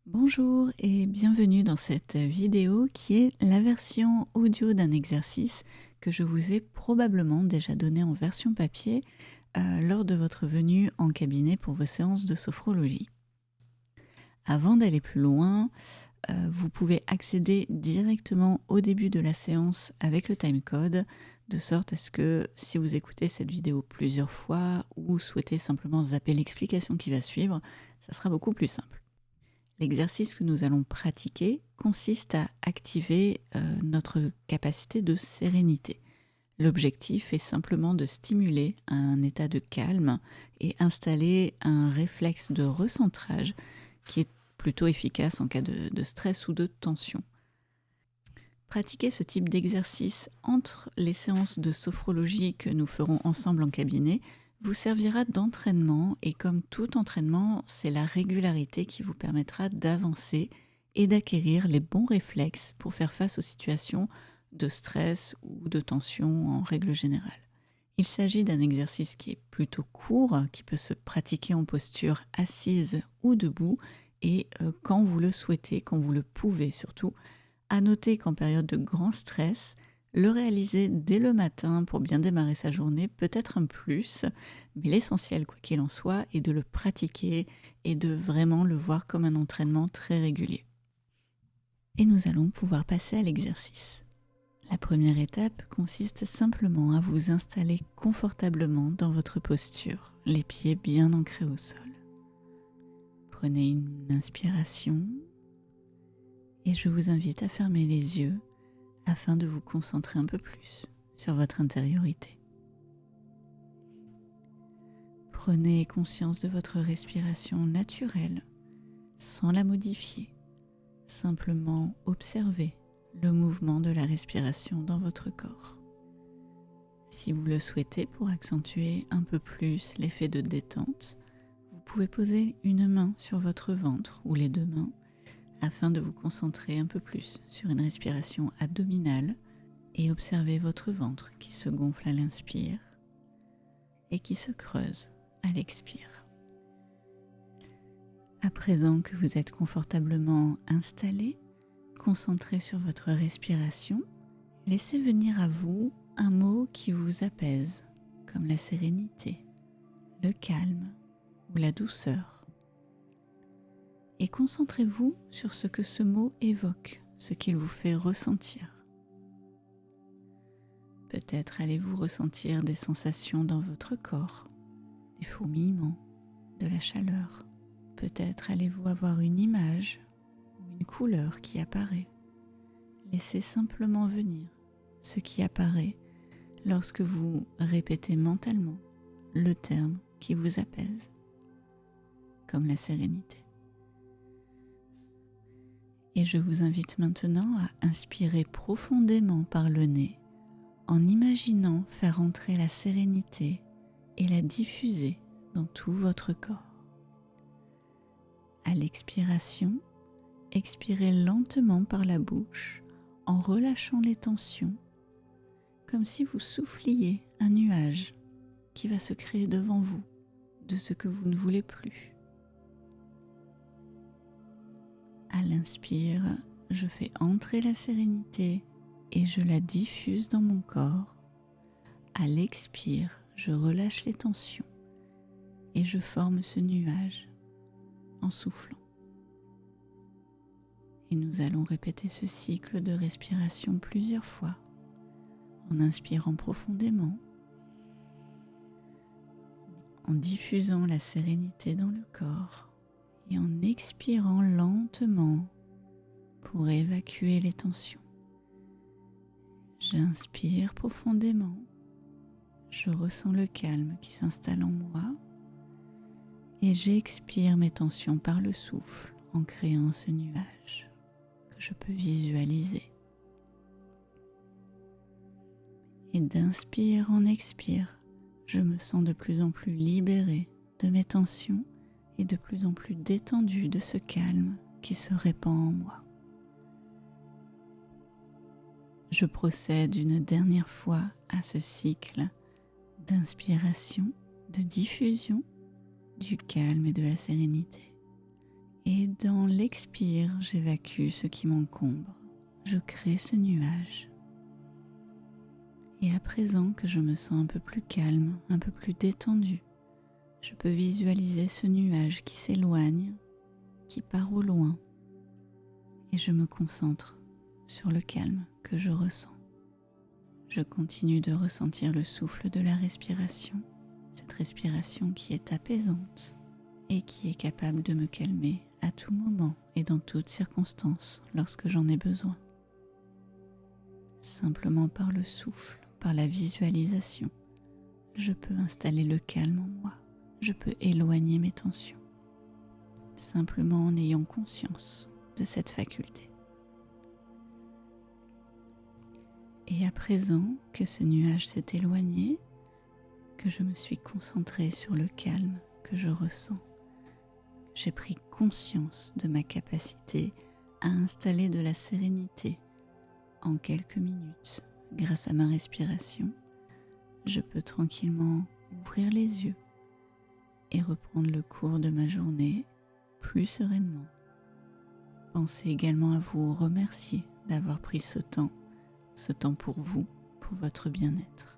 Bonjour et bienvenue dans cette vidéo qui est la version audio d'un exercice que je vous ai probablement déjà donné en version papier lors de votre venue en cabinet pour vos séances de sophrologie. Avant d'aller plus loin, vous pouvez accéder directement au début de la séance avec le timecode, de sorte à ce que si vous écoutez cette vidéo plusieurs fois ou souhaitez simplement zapper l'explication qui va suivre, ça sera beaucoup plus simple. L'exercice que nous allons pratiquer consiste à activer notre capacité de sérénité. L'objectif est simplement de stimuler un état de calme et installer un réflexe de recentrage qui est plutôt efficace en cas de stress ou de tension. Pratiquer ce type d'exercice entre les séances de sophrologie que nous ferons ensemble en cabinet vous servira d'entraînement et comme tout entraînement, c'est la régularité qui vous permettra d'avancer et d'acquérir les bons réflexes pour faire face aux situations de stress ou de tension en règle générale. Il s'agit d'un exercice qui est plutôt court, qui peut se pratiquer en posture assise ou debout et quand vous le souhaitez, quand vous le pouvez surtout. À noter qu'en période de grand stress, le réaliser dès le matin pour bien démarrer sa journée peut être un plus, mais l'essentiel, quoi qu'il en soit, est de le pratiquer et de vraiment le voir comme un entraînement très régulier. Et nous allons pouvoir passer à l'exercice. La première étape consiste simplement à vous installer confortablement dans votre posture, les pieds bien ancrés au sol. Prenez une inspiration et je vous invite à fermer les yeux afin de vous concentrer un peu plus sur votre intériorité. Prenez conscience de votre respiration naturelle, sans la modifier. Simplement observez le mouvement de la respiration dans votre corps. Si vous le souhaitez, pour accentuer un peu plus l'effet de détente, vous pouvez poser une main sur votre ventre ou les deux mains afin de vous concentrer un peu plus sur une respiration abdominale et observer votre ventre qui se gonfle à l'inspire et qui se creuse à l'expire. À présent que vous êtes confortablement installé, concentrez sur votre respiration, laissez venir à vous un mot qui vous apaise, comme la sérénité, le calme ou la douceur. Et concentrez-vous sur ce que ce mot évoque, ce qu'il vous fait ressentir. Peut-être allez-vous ressentir des sensations dans votre corps, des fourmillements, de la chaleur. Peut-être allez-vous avoir une image ou une couleur qui apparaît. Laissez simplement venir ce qui apparaît lorsque vous répétez mentalement le terme qui vous apaise, comme la sérénité. Et je vous invite maintenant à inspirer profondément par le nez en imaginant faire entrer la sérénité et la diffuser dans tout votre corps. À l'expiration, expirez lentement par la bouche en relâchant les tensions, comme si vous souffliez un nuage qui va se créer devant vous de ce que vous ne voulez plus. À l'inspire, je fais entrer la sérénité et je la diffuse dans mon corps. À l'expire, je relâche les tensions et je forme ce nuage en soufflant. Et nous allons répéter ce cycle de respiration plusieurs fois, en inspirant profondément, en diffusant la sérénité dans le corps et en expirant lentement pour évacuer les tensions. J'inspire profondément, je ressens le calme qui s'installe en moi et j'expire mes tensions par le souffle en créant ce nuage que je peux visualiser. Et d'inspire en expire, je me sens de plus en plus libérée de mes tensions et de plus en plus détendue de ce calme qui se répand en moi. Je procède une dernière fois à ce cycle d'inspiration, de diffusion, du calme et de la sérénité. Et dans l'expire, j'évacue ce qui m'encombre. Je crée ce nuage. Et à présent que je me sens un peu plus calme, un peu plus détendu, je peux visualiser ce nuage qui s'éloigne, qui part au loin, et je me concentre sur le calme que je ressens. Je continue de ressentir le souffle de la respiration, cette respiration qui est apaisante et qui est capable de me calmer à tout moment et dans toutes circonstances lorsque j'en ai besoin. Simplement par le souffle, par la visualisation, je peux installer le calme en moi, je peux éloigner mes tensions, simplement en ayant conscience de cette faculté. Et à présent que ce nuage s'est éloigné, que je me suis concentrée sur le calme que je ressens, j'ai pris conscience de ma capacité à installer de la sérénité en quelques minutes grâce à ma respiration, je peux tranquillement ouvrir les yeux et reprendre le cours de ma journée plus sereinement. Pensez également à vous remercier d'avoir pris ce temps pour vous, pour votre bien-être.